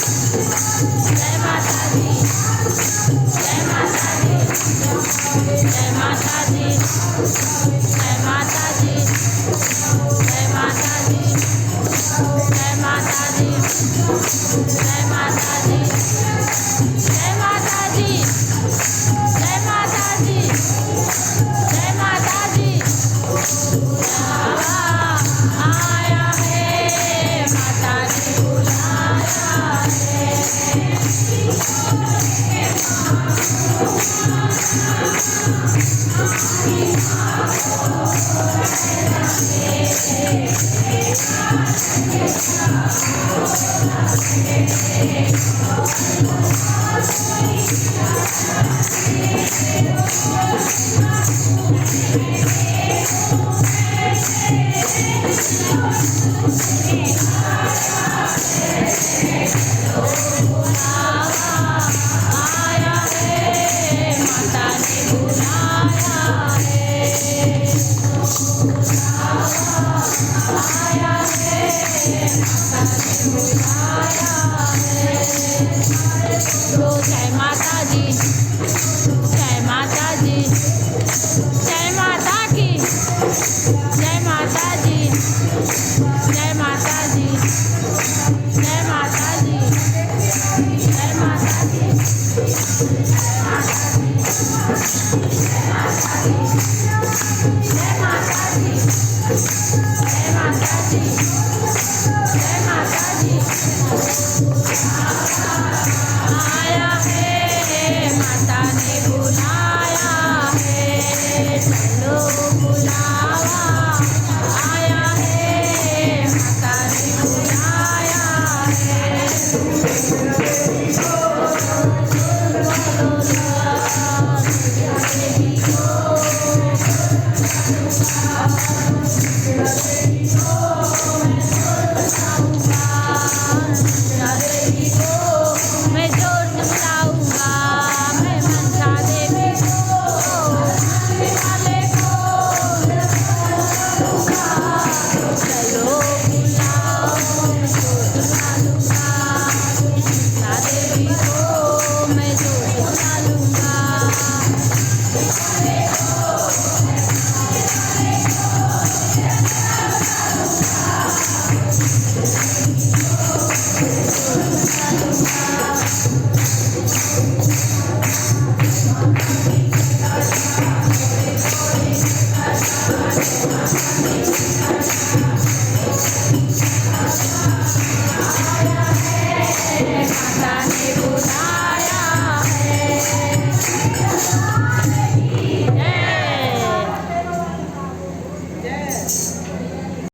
जय माता दी, जय माता दी, जय माता दी, जय माता दी, जय माता दी, जय माता दी, जय माता दी, जय माता दी, जय माता दी, जय माता दी। आया है माता ने बुलाया है। आया है माता ने बुलाया है। आया है माता ने बुलाया है। तो जय माता दी।